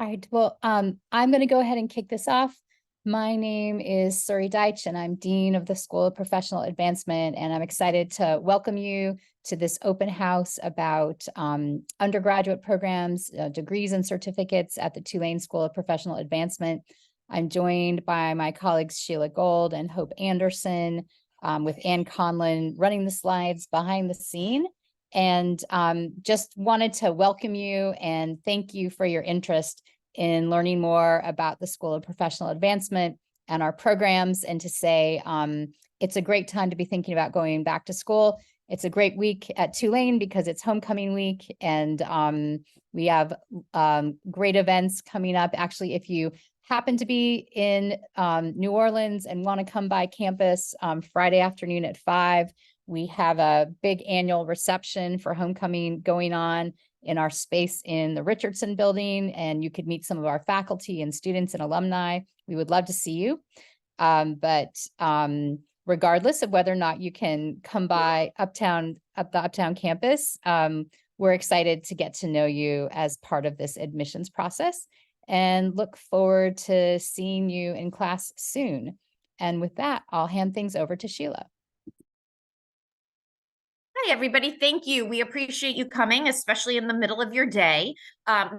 All right, well, I'm going to go ahead and kick this off. My name is Suri Deitch, and I'm Dean of the School of Professional Advancement, and I'm excited to welcome you to this open house about undergraduate programs, degrees and certificates at the Tulane School of Professional Advancement. I'm joined by my colleagues Sheila Gold and Hope Anderson, with Ann Conlon running the slides behind the scene. And just wanted to welcome you and thank you for your interest in learning more about the School of Professional Advancement and our programs, and to say it's a great time to be thinking about going back to school. It's a great week at Tulane because it's homecoming week, and we have great events coming up. Actually, if you happen to be in New Orleans and want to come by campus Friday afternoon at 5, we have a big annual reception for homecoming going on in our space in the Richardson building, and you could meet some of our faculty and students and alumni. We would love to see you. But regardless of whether or not you can come by the Uptown campus, we're excited to get to know you as part of this admissions process and look forward to seeing you in class soon. And with that, I'll hand things over to Sheila. Hi, everybody. Thank you. We appreciate you coming, especially in the middle of your day.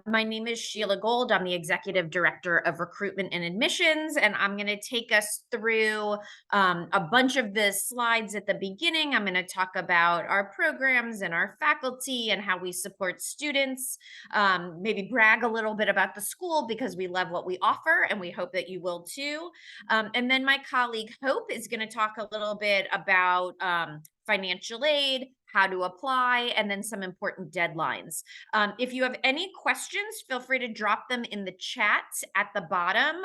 My name is Sheila Gold. I'm the Executive Director of Recruitment and Admissions, and I'm going to take us through a bunch of the slides at the beginning. I'm going to talk about our programs and our faculty and how we support students, maybe brag a little bit about the school because we love what we offer, and we hope that you will too. And then my colleague Hope is going to talk a little bit about financial aid, how to apply, and then some important deadlines. If you have any questions, feel free to drop them in the chat at the bottom.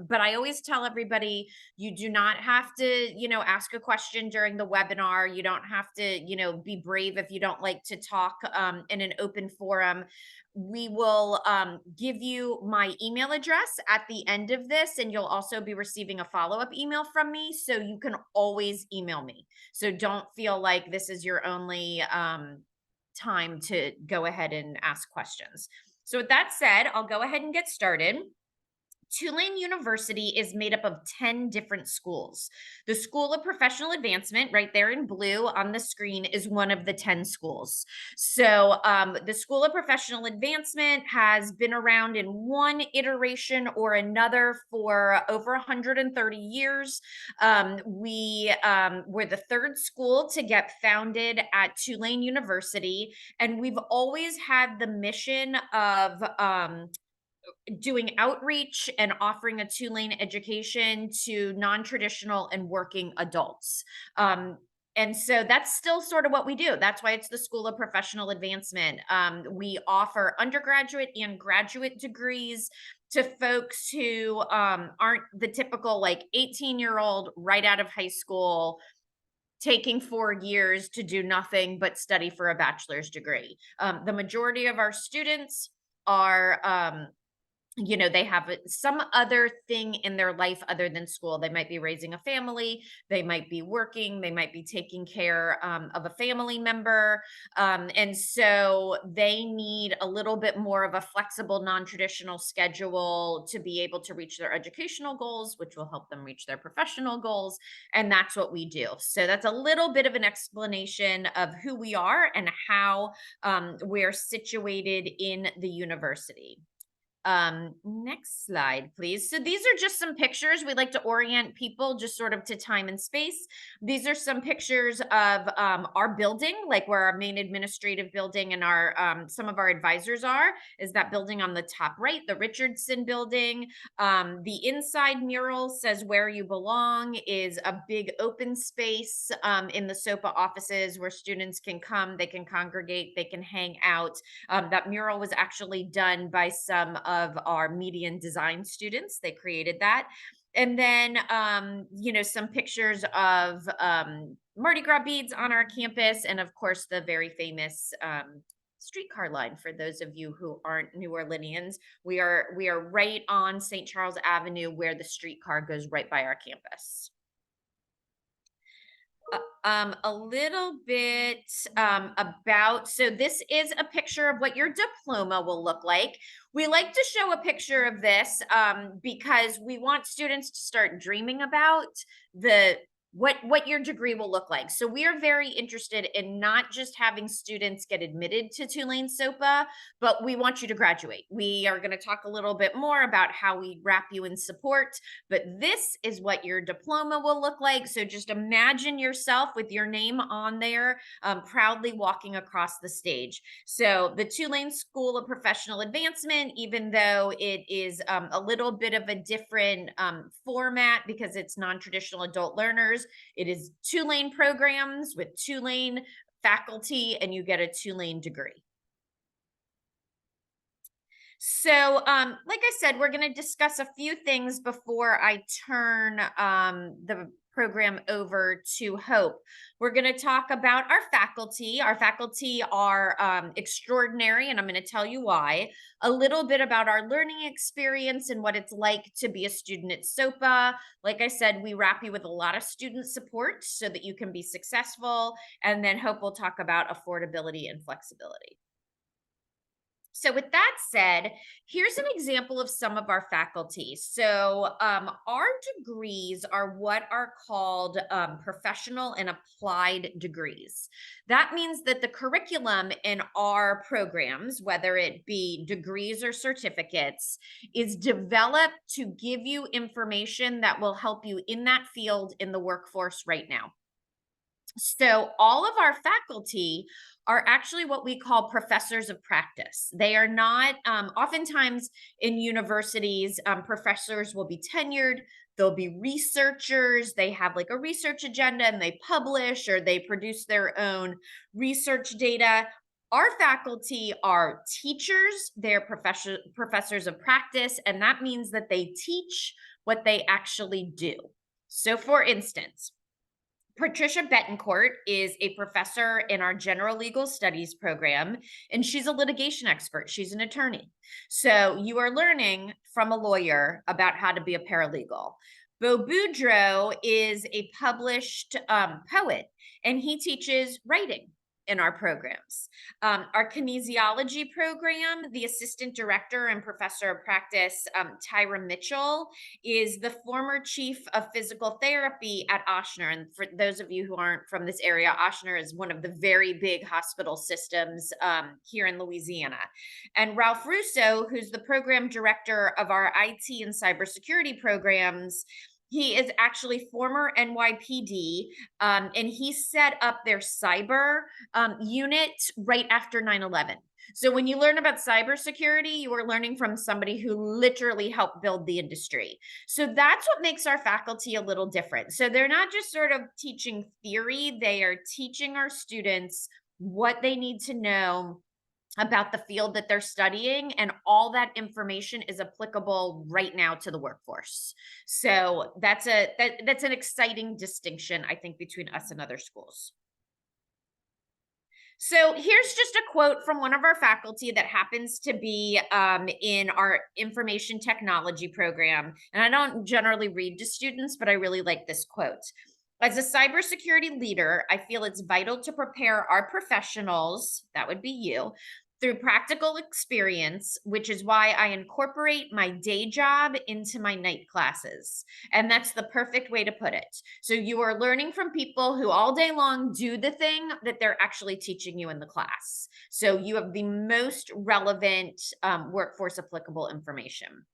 But I always tell everybody, you do not have to, ask a question during the webinar. You don't have to, be brave if you don't like to talk in an open forum. We will give you my email address at the end of this, and you'll also be receiving a follow-up email from me, so you can always email me. So don't feel like this is your only time to go ahead and ask questions. So with that said, I'll go ahead and get started. Tulane University is made up of 10 different schools. The School of Professional Advancement, right there in blue on the screen, is one of the 10 schools. So the School of Professional Advancement has been around in one iteration or another for over 130 years. We were the third school to get founded at Tulane University, and we've always had the mission of doing outreach and offering a Tulane education to non-traditional and working adults. And so that's still sort of what we do. That's why it's the School of Professional Advancement. We offer undergraduate and graduate degrees to folks who aren't the typical 18-year-old right out of high school taking 4 years to do nothing but study for a bachelor's degree. The majority of our students are they have some other thing in their life other than school. They might be raising a family, they might be working, they might be taking care of a family member. And so they need a little bit more of a flexible, non-traditional schedule to be able to reach their educational goals, which will help them reach their professional goals. And that's what we do. So that's a little bit of an explanation of who we are and how we're situated in the university. Next slide, please. So these are just some pictures. We like to orient people just sort of to time and space. These are some pictures of our building, like where our main administrative building and our some of our advisors are, is that building on the top right, the Richardson building. The inside mural says "Where You Belong" is a big open space in the SoPA offices where students can come, they can congregate, they can hang out. That mural was actually done by some of our media and design students. They created that. And then, some pictures of Mardi Gras beads on our campus. And of course, the very famous streetcar line. For those of you who aren't New Orleanians, we are right on St. Charles Avenue, where the streetcar goes right by our campus. a little bit about, so this is a picture of what your diploma will look like. We like to show a picture of this because we want students to start dreaming about the what your degree will look like. So we are very interested in not just having students get admitted to Tulane SoPA, but we want you to graduate. We are going to talk a little bit more about how we wrap you in support, but this is what your diploma will look like. So just imagine yourself with your name on there, proudly walking across the stage. So the Tulane School of Professional Advancement, even though it is a little bit of a different format because it's non-traditional adult learners, it is Tulane programs with Tulane faculty, and you get a Tulane degree. So, like I said, we're going to discuss a few things before I turn the program over to Hope. We're going to talk about our faculty. Our faculty are extraordinary, and I'm going to tell you why. A little bit about our learning experience and what it's like to be a student at SoPA. Like I said, we wrap you with a lot of student support so that you can be successful. And then Hope will talk about affordability and flexibility. So with that said, here's an example of some of our faculty. So our degrees are what are called professional and applied degrees. That means that the curriculum in our programs, whether it be degrees or certificates, is developed to give you information that will help you in that field in the workforce right now. So all of our faculty are actually what we call professors of practice. They are not, oftentimes in universities, professors will be tenured, they'll be researchers, they have like a research agenda and they publish or they produce their own research data. Our faculty are teachers, they're professors of practice, and that means that they teach what they actually do. So for instance, Patricia Betancourt is a professor in our general legal studies program, and she's a litigation expert. She's an attorney. So you are learning from a lawyer about how to be a paralegal. Bo Boudreau is a published poet, and he teaches writing in our programs. Our kinesiology program, the assistant director and professor of practice, Tyra Mitchell, is the former chief of physical therapy at Ochsner. And for those of you who aren't from this area, Ochsner is one of the very big hospital systems here in Louisiana. And Ralph Russo, who's the program director of our IT and cybersecurity programs, he is actually former NYPD, and he set up their cyber unit right after 9/11. So when you learn about cybersecurity, you are learning from somebody who literally helped build the industry. So that's what makes our faculty a little different. So they're not just sort of teaching theory, they are teaching our students what they need to know about the field that they're studying, and all that information is applicable right now to the workforce. So that's an exciting distinction, I think, between us and other schools. So here's just a quote from one of our faculty that happens to be in our information technology program. And I don't generally read to students, but I really like this quote. As a cybersecurity leader, I feel it's vital to prepare our professionals, that would be you, through practical experience, which is why I incorporate my day job into my night classes. And that's the perfect way to put it. So you are learning from people who all day long do the thing that they're actually teaching you in the class. So you have the most relevant workforce applicable information.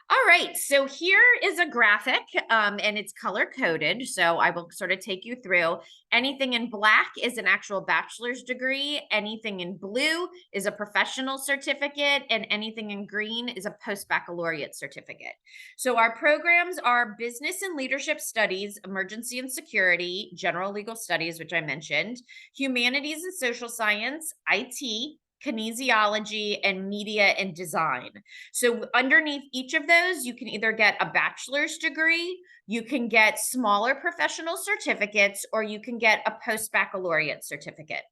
All right, so here is a graphic and it's color coded. So I will sort of take you through. Anything in black is an actual bachelor's degree. Anything in blue is a professional certificate, and anything in green is a post-baccalaureate certificate. So our programs are business and leadership studies, emergency and security, general legal studies, which I mentioned, humanities and social science, IT, kinesiology, and media and design. So underneath each of those, you can either get a bachelor's degree, you can get smaller professional certificates, or you can get a post-baccalaureate certificate.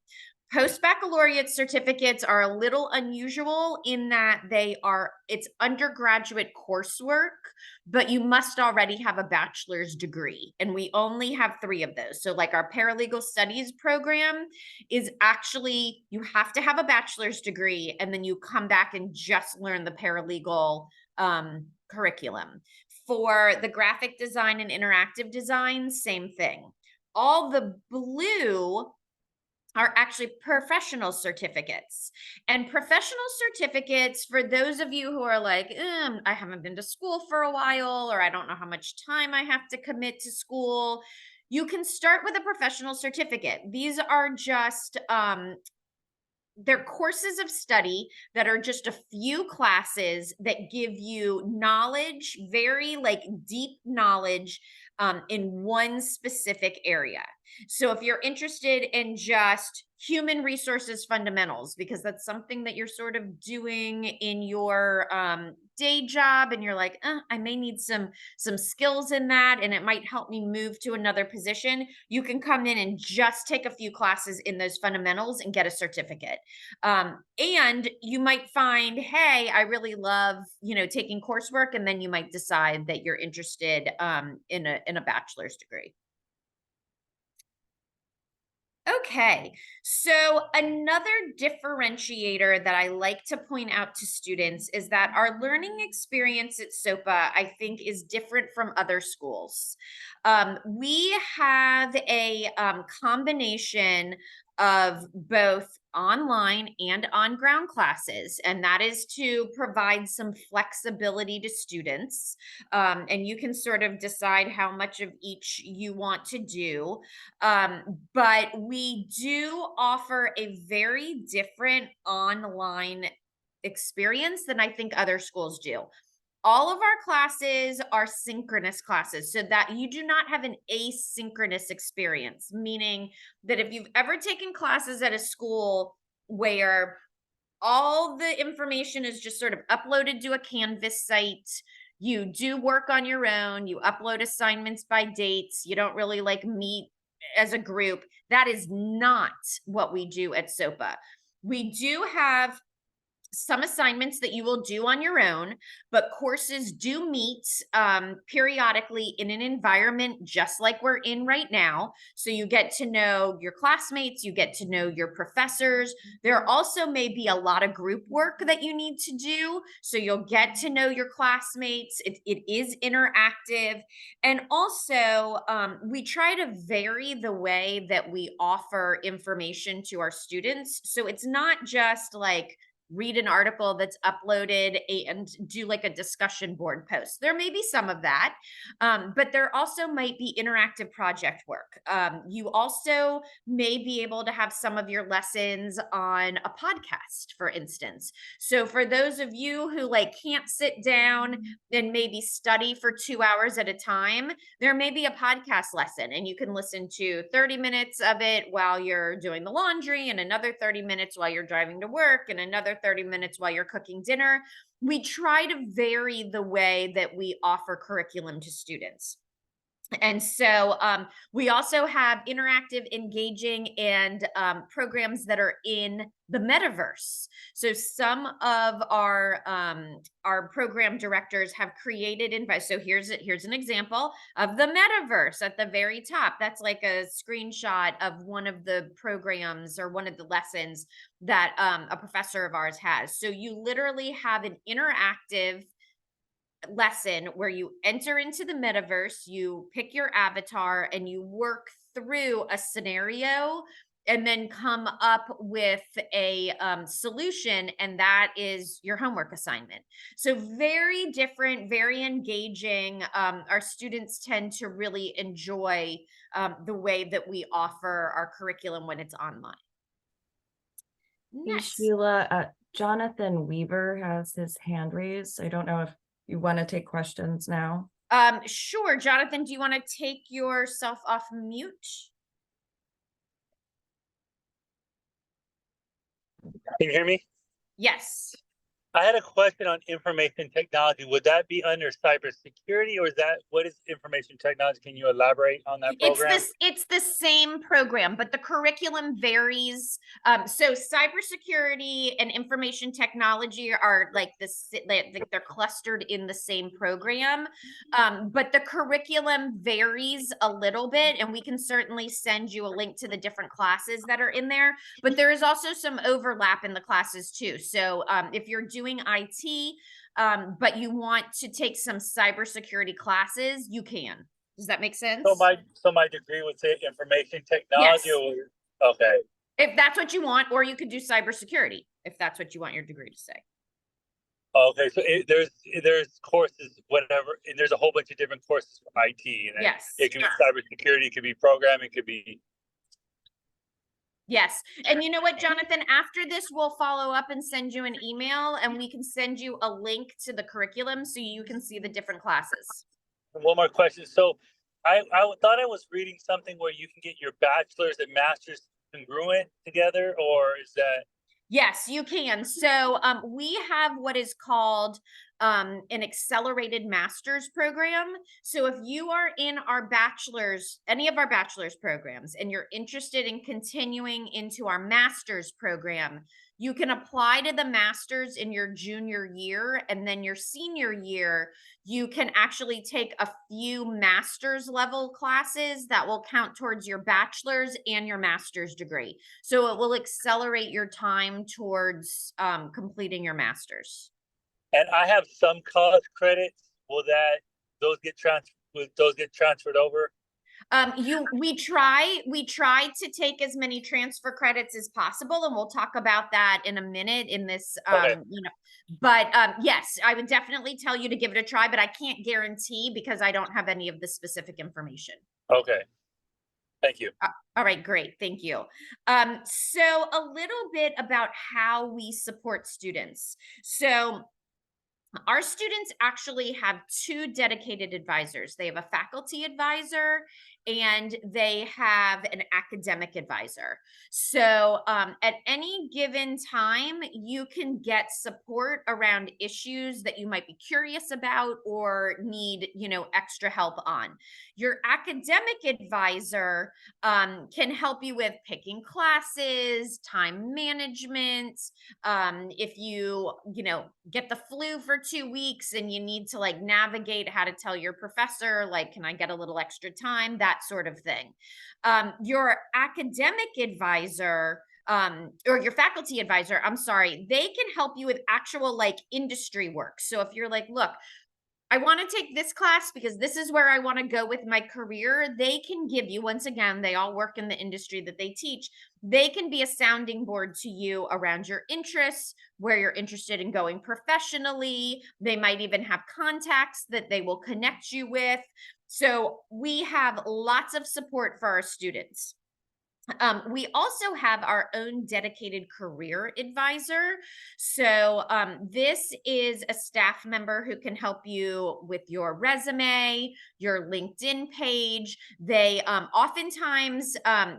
Post-baccalaureate certificates are a little unusual in that it's undergraduate coursework, but you must already have a bachelor's degree. And we only have 3 of those. So like our paralegal studies program is actually, you have to have a bachelor's degree and then you come back and just learn the paralegal curriculum. For the graphic design and interactive design, same thing. All the blue are actually professional certificates. And professional certificates, for those of you who are like, I haven't been to school for a while, or I don't know how much time I have to commit to school, you can start with a professional certificate. These are just they're courses of study that are just a few classes that give you knowledge, very like deep knowledge in one specific area. So if you're interested in just human resources fundamentals, because that's something that you're sort of doing in your day job, and you're like, I may need some skills in that, and it might help me move to another position, you can come in and just take a few classes in those fundamentals and get a certificate. And you might find, hey, I really love, taking coursework, and then you might decide that you're interested in a bachelor's degree. Okay, so another differentiator that I like to point out to students is that our learning experience at SoPA, I think, is different from other schools. We have a combination of both online and on-ground classes, and that is to provide some flexibility to students. And you can sort of decide how much of each you want to do. But we do offer a very different online experience than I think other schools do. All of our classes are synchronous classes, so that you do not have an asynchronous experience, meaning that if you've ever taken classes at a school where all the information is just sort of uploaded to a Canvas site, you do work on your own, you upload assignments by dates, you don't really like meet as a group, that is not what we do at SoPA. We do have some assignments that you will do on your own, but courses do meet periodically in an environment just like we're in right now. So you get to know your classmates, you get to know your professors. There also may be a lot of group work that you need to do. So you'll get to know your classmates. It is interactive. And also, we try to vary the way that we offer information to our students. So it's not just like, read an article that's uploaded and do like a discussion board post. There may be some of that, but there also might be interactive project work. You also may be able to have some of your lessons on a podcast, for instance. So for those of you who like can't sit down and maybe study for 2 hours at a time, there may be a podcast lesson, and you can listen to 30 minutes of it while you're doing the laundry, and another 30 minutes while you're driving to work, and another 30 minutes while you're cooking dinner. We try to vary the way that we offer curriculum to students. And so we also have interactive, engaging, and programs that are in the metaverse. So some of our program directors have created so here's an example of the metaverse at the very top. That's like a screenshot of one of the programs or one of the lessons that a professor of ours has. So you literally have an interactive lesson where you enter into the metaverse, you pick your avatar, and you work through a scenario and then come up with a solution, and that is your homework assignment. So very different, very engaging. Our students tend to really enjoy the way that we offer our curriculum when it's online. Hey, Next. Sheila, Jonathan Weaver has his hand raised. I don't know if you want to take questions now. Sure. Jonathan, do you want to take yourself off mute? Can you hear me? Yes. I had a question on information technology. Would that be under cybersecurity, or what is information technology? Can you elaborate on that program? It's the same program, but the curriculum varies. So cybersecurity and information technology are like they're clustered in the same program. But the curriculum varies a little bit, and we can certainly send you a link to the different classes that are in there. But there is also some overlap in the classes too. So if you're doing IT, but you want to take some cybersecurity classes, you can. Does that make sense? So my degree would say information technology. Yes. Okay. If that's what you want, or you could do cybersecurity if that's what you want your degree to say. Okay, so there's courses, whatever, and there's a whole bunch of different courses for IT. And Yes. it can be cybersecurity, it could be programming, it could be. Yes. And you know what, Jonathan, after this, we'll follow up and send you an email, and we can send you a link to the curriculum so you can see the different classes. One more question. So I thought I was reading something where you can get your bachelor's and master's congruent together, or is that? Yes, you can. So we have what is called an accelerated master's program. So if you are in our bachelor's, any of our bachelor's programs, and you're interested in continuing into our master's program, you can apply to the master's in your junior year, and then your senior year, you can actually take a few master's level classes that will count towards your bachelor's and your master's degree. So it will accelerate your time towards completing your master's. And I have some college credits. Will those get transferred over? We try to take as many transfer credits as possible, and we'll talk about that in a minute in this, Okay. but yes, I would definitely tell you to give it a try, but I can't guarantee because I don't have any of the specific information. Okay. Thank you. All right, great. Thank you. So a little bit about how we support students. So our students actually have two dedicated advisors. They have a faculty advisor and they have an academic advisor. So at any given time, you can get support around issues that you might be curious about or need, extra help on. Your academic advisor can help you with picking classes, time management. If you get the flu for 2 weeks and you need to navigate how to tell your professor, can I get a little extra time, that sort of thing. Your academic advisor or your faculty advisor, I'm sorry, they can help you with actual industry work. So if you're look, I want to take this class because this is where I want to go with my career, they can give you, once again, they all work in the industry that they teach. They can be a sounding board to you around your interests, where you're interested in going professionally. They might even have contacts that they will connect you with. So we have lots of support for our students. We also have our own dedicated career advisor. So this is a staff member who can help you with your resume, your LinkedIn page. They oftentimes,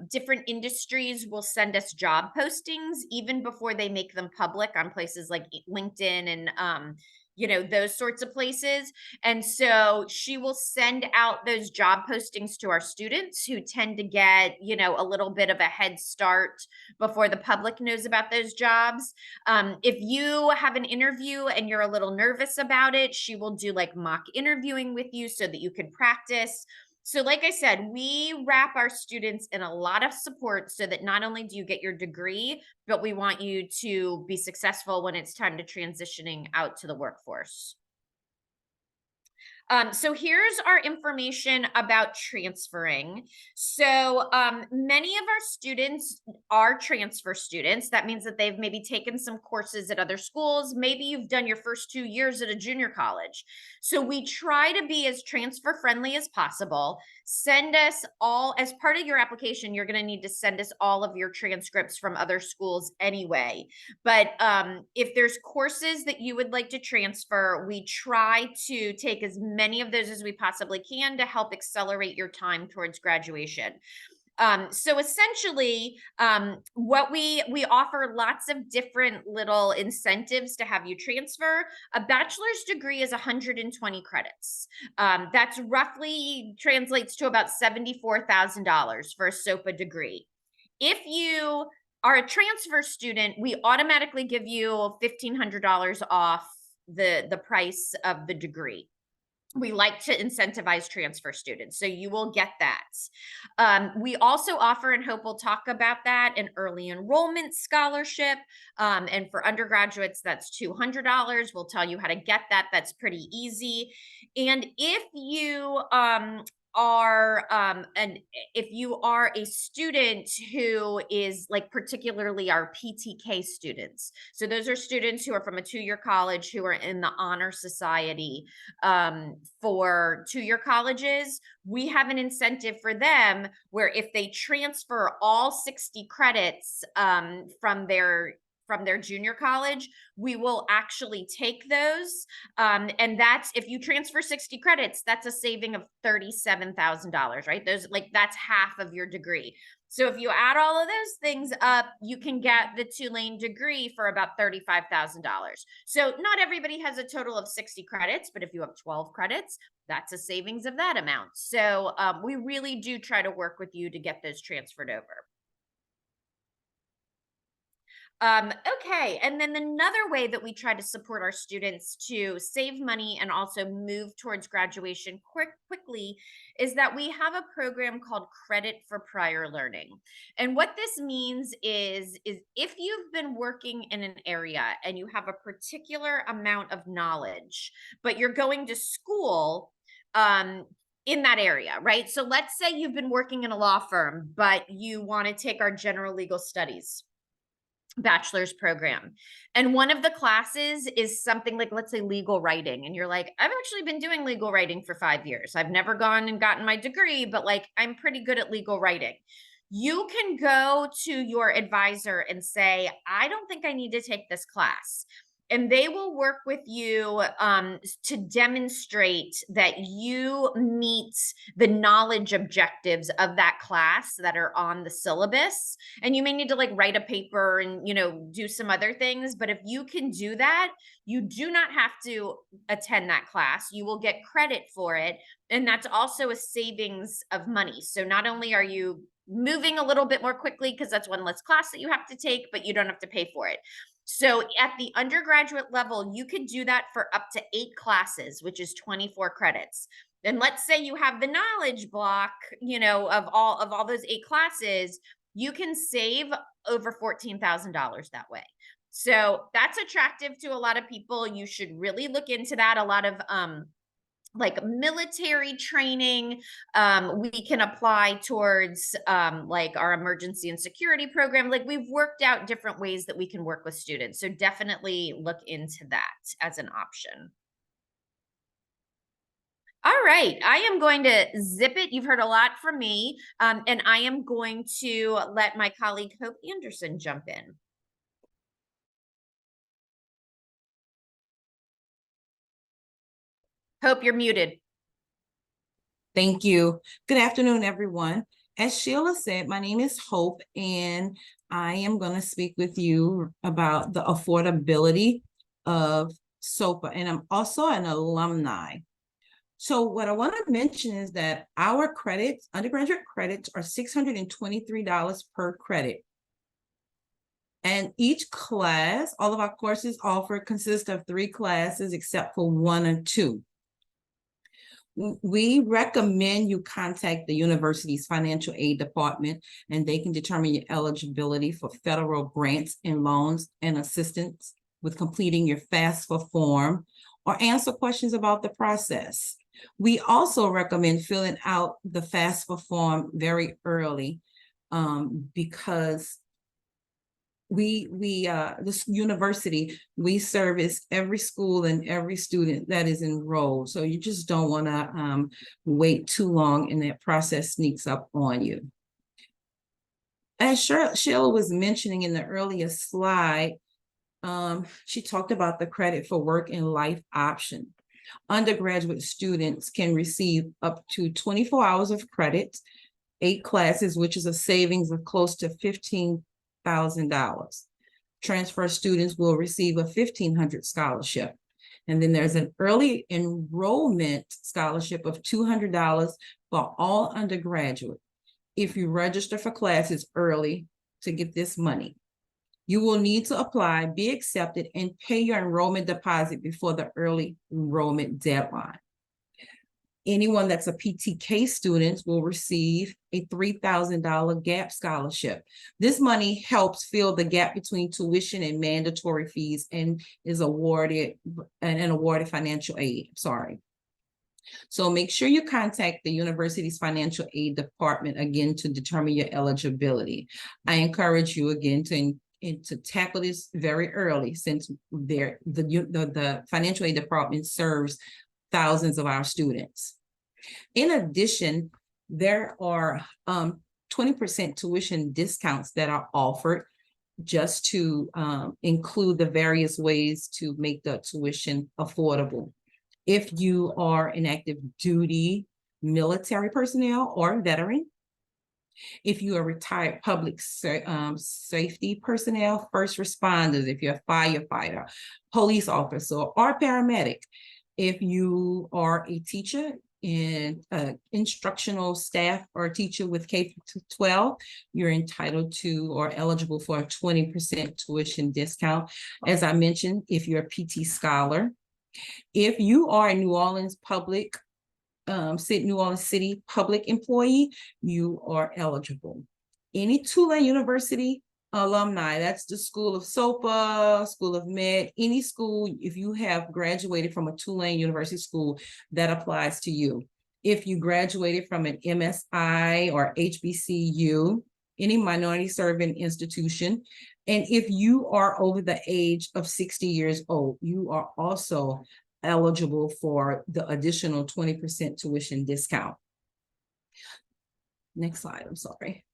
different industries will send us job postings even before they make them public on places like LinkedIn and those sorts of places. And so she will send out those job postings to our students who tend to get, a little bit of a head start before the public knows about those jobs. If you have an interview and you're a little nervous about it, she will do mock interviewing with you so that you can practice. So like I said, we wrap our students in a lot of support so that not only do you get your degree, but we want you to be successful when it's time to transitioning out to the workforce. So here's our information about transferring. So many of our students are transfer students. That means that they've maybe taken some courses at other schools. Maybe you've done your first 2 years at a junior college. So we try to be as transfer friendly as possible. Send us all, as part of your application, you're going to need to send us all of your transcripts from other schools anyway. But if there's courses that you would like to transfer, we try to take as many of those as we possibly can to help accelerate your time towards graduation. So essentially, what we offer lots of different little incentives to have you transfer. A bachelor's degree is 120 credits. That's roughly translates to about $74,000 for a SoPA degree. If you are a transfer student, we automatically give you $1,500 off the price of the degree. We like to incentivize transfer students, so you will get that. We also offer, and Hope will talk about that, an early enrollment scholarship. And for undergraduates, that's $200. We'll tell you how to get that. That's pretty easy. And if you if you are a student who is like particularly our PTK students, so those are students who are from a two-year college who are in the honor society for two-year colleges, we have an incentive for them where if they transfer all 60 credits from their junior college, we will actually take those. And that's, if you transfer 60 credits, that's a saving of $37,000, right? That's half of your degree. So if you add all of those things up, you can get the Tulane degree for about $35,000. So not everybody has a total of 60 credits, but if you have 12 credits, that's a savings of that amount. So we really do try to work with you to get those transferred over. Okay, and then another way that we try to support our students to save money and also move towards graduation quickly is that we have a program called Credit for Prior Learning. And what this means is if you've been working in an area and you have a particular amount of knowledge, but you're going to school in that area, right? So let's say you've been working in a law firm, but you want to take our general legal studies bachelor's program. And one of the classes is something like, let's say, legal writing. And you're like, I've actually been doing legal writing for 5 years. I've never gone and gotten my degree, but like, I'm pretty good at legal writing. You can go to your advisor and say, I don't think I need to take this class. And they will work with you to demonstrate that you meet the knowledge objectives of that class that are on the syllabus. And you may need to like write a paper and, do some other things. But if you can do that, you do not have to attend that class. You will get credit for it. And that's also a savings of money. So not only are you moving a little bit more quickly because that's one less class that you have to take, but you don't have to pay for it. So at the undergraduate level, you could do that for up to 8 classes, which is 24 credits. And let's say you have the knowledge block, of all those 8 classes, you can save over $14,000 that way. So that's attractive to a lot of people. You should really look into that. A lot of like military training, we can apply towards like our emergency and security program. Like we've worked out different ways that we can work with students. So definitely look into that as an option. All right, I am going to zip it. You've heard a lot from me, and I am going to let my colleague Hope Anderson jump in. Hope, you're muted. Thank you. Good afternoon, everyone. As Sheila said, my name is Hope, and I am going to speak with you about the affordability of SoPA, and I'm also an alumni. So what I want to mention is that our credits, undergraduate credits, are $623 per credit. And each class, all of our courses offered consist of 3 classes except for 1 or 2. We recommend you contact the university's financial aid department, and they can determine your eligibility for federal grants and loans and assistance with completing your FAFSA form or answer questions about the process. We also recommend filling out the FAFSA form very early because this university, we service every school and every student that is enrolled. So you just don't want to wait too long and that process sneaks up on you. As Sheila was mentioning in the earlier slide, she talked about the credit for work and life option. Undergraduate students can receive up to 24 hours of credit 8 classes, which is a savings of close to $15,000. Transfer students will receive a $1,500 scholarship. And then there's an early enrollment scholarship of $200 for all undergraduate. If you register for classes early to get this money, you will need to apply, be accepted, and pay your enrollment deposit before the early enrollment deadline. Anyone that's a PTK student will receive a $3,000 gap scholarship. This money helps fill the gap between tuition and mandatory fees and is awarded financial aid. Sorry. So make sure you contact the university's financial aid department again to determine your eligibility. I encourage you again to tackle this very early, since the financial aid department serves thousands of our students. In addition, there are 20% tuition discounts that are offered just to include the various ways to make the tuition affordable. If you are an active duty military personnel or veteran, if you are retired public safety personnel, first responders, if you're a firefighter, police officer, or paramedic, if you are a teacher in instructional staff or a teacher with K-12, you're entitled to or eligible for a 20% tuition discount. As I mentioned, if you're a PT scholar, if you are a New Orleans City public employee, you are eligible. Any Tulane University alumni, that's the School of SoPA, School of Med, any school, if you have graduated from a Tulane University school, that applies to you. If you graduated from an MSI or HBCU, any minority serving institution, and if you are over the age of 60 years old, you are also eligible for the additional 20% tuition discount. Next slide, I'm sorry.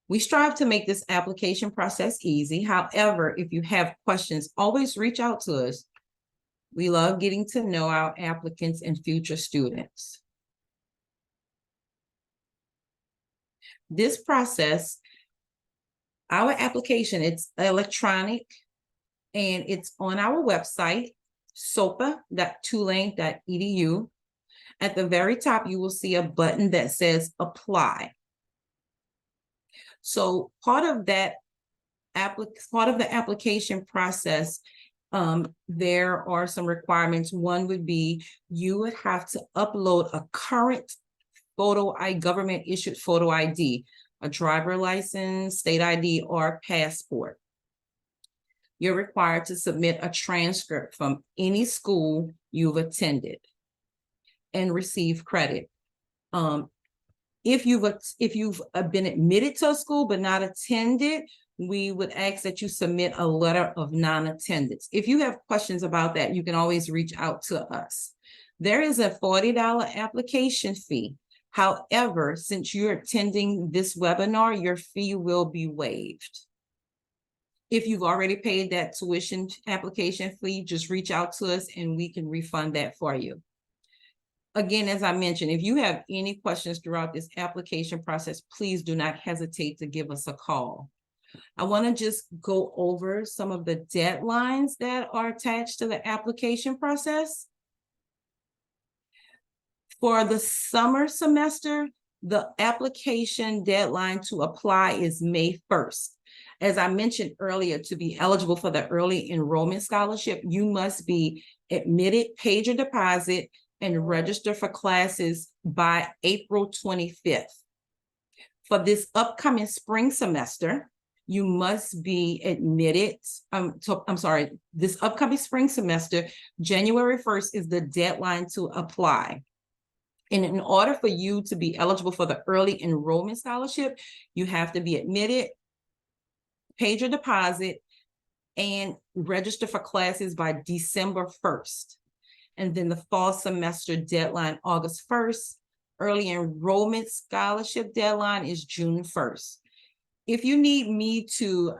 We strive to make this application process easy. However, if you have questions, always reach out to us. We love getting to know our applicants and future students. This process, our application, it's electronic and it's on our website, sopa.tulane.edu. At the very top, you will see a button that says apply. So part of the application process, there are some requirements. One would be you would have to upload a current government issued photo ID, a driver license, state ID, or passport. You're required to submit a transcript from any school you've attended and receive credit. If you've been admitted to a school but not attended, we would ask that you submit a letter of non-attendance. If you have questions about that, you can always reach out to us. There is a $40 application fee. However, since you're attending this webinar, your fee will be waived. If you've already paid that tuition application fee, just reach out to us and we can refund that for you. Again, as I mentioned, if you have any questions throughout this application process, please do not hesitate to give us a call. I want to just go over some of the deadlines that are attached to the application process. For the summer semester, the application deadline to apply is May 1st. As I mentioned earlier, to be eligible for the early enrollment scholarship, you must be admitted, paid your deposit, and register for classes by April 25th. For this upcoming spring semester, you must be admitted. This upcoming spring semester, January 1st is the deadline to apply. And in order for you to be eligible for the early enrollment scholarship, you have to be admitted, paid your deposit, and register for classes by December 1st. And then the fall semester deadline, August 1st. Early enrollment scholarship deadline is June 1st. If you need me to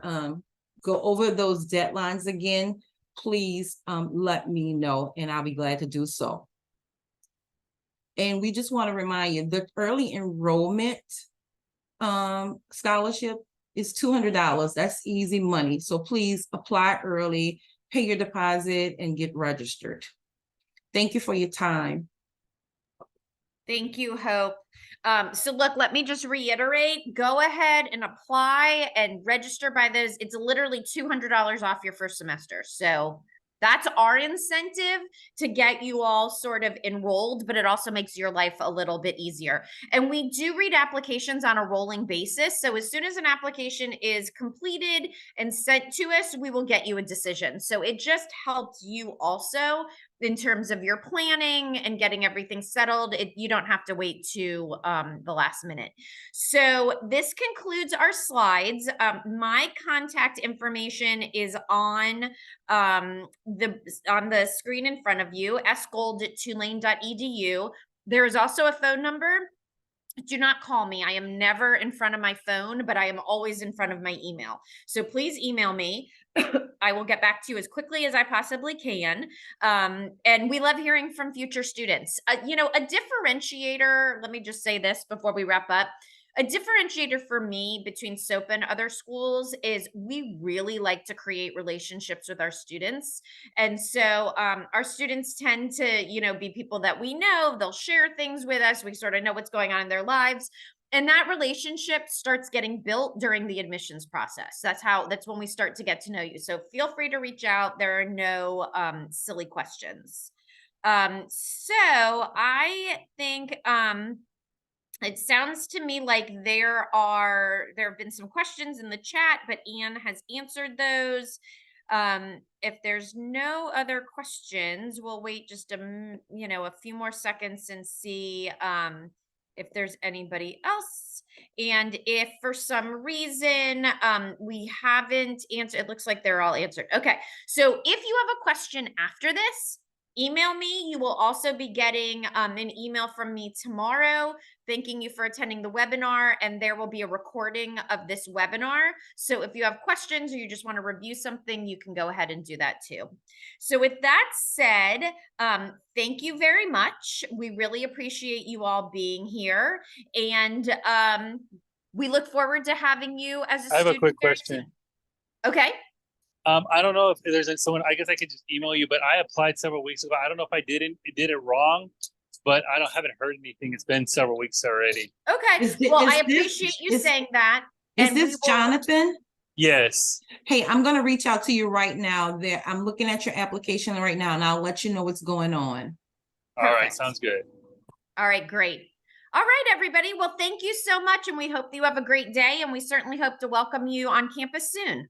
go over those deadlines again, please let me know and I'll be glad to do so. And we just want to remind you, the early enrollment scholarship is $200. That's easy money. So please apply early, pay your deposit, and get registered. Thank you for your time. Thank you, Hope. So look, let me just reiterate, go ahead and apply and register by those. It's literally $200 off your first semester. So that's our incentive to get you all sort of enrolled, but it also makes your life a little bit easier. And we do read applications on a rolling basis. So as soon as an application is completed and sent to us, we will get you a decision. So it just helps you also in terms of your planning and getting everything settled. You don't have to wait to the last minute. So this concludes our slides. My contact information is on the screen in front of you, sgold@tulane.edu. There is also a phone number. Do not call me. I am never in front of my phone, but I am always in front of my email. So please email me. I will get back to you as quickly as I possibly can. And we love hearing from future students. You know, a differentiator, let me just say this before we wrap up. A differentiator for me between SoPA and other schools is we really like to create relationships with our students. And so our students tend to, you know, be people that we know. They'll share things with us. We sort of know what's going on in their lives. And that relationship starts getting built during the admissions process. That's when we start to get to know you. So feel free to reach out. There are no silly questions. So I think it sounds to me like there have been some questions in the chat, but Anne has answered those. If there's no other questions, we'll wait just a few more seconds and see if there's anybody else. And if for some reason we haven't answered, it looks like they're all answered. Okay, so if you have a question after this, email me. You will also be getting an email from me tomorrow thanking you for attending the webinar, and there will be a recording of this webinar. So if you have questions or you just want to review something, you can go ahead and do that too. So with that said, thank you very much. We really appreciate you all being here, and we look forward to having you as a student. I have a quick question. Okay. I don't know if there's someone, I guess I could just email you, but I applied several weeks ago. I don't know if I did it wrong, but haven't heard anything. It's been several weeks already. Okay. Well, I appreciate you saying that. Is this Jonathan? Yes. Hey, I'm going to reach out to you right now. I'm looking at your application right now, and I'll let you know what's going on. All right. Sounds good. All right. Great. All right, everybody. Well, thank you so much, and we hope you have a great day, and we certainly hope to welcome you on campus soon.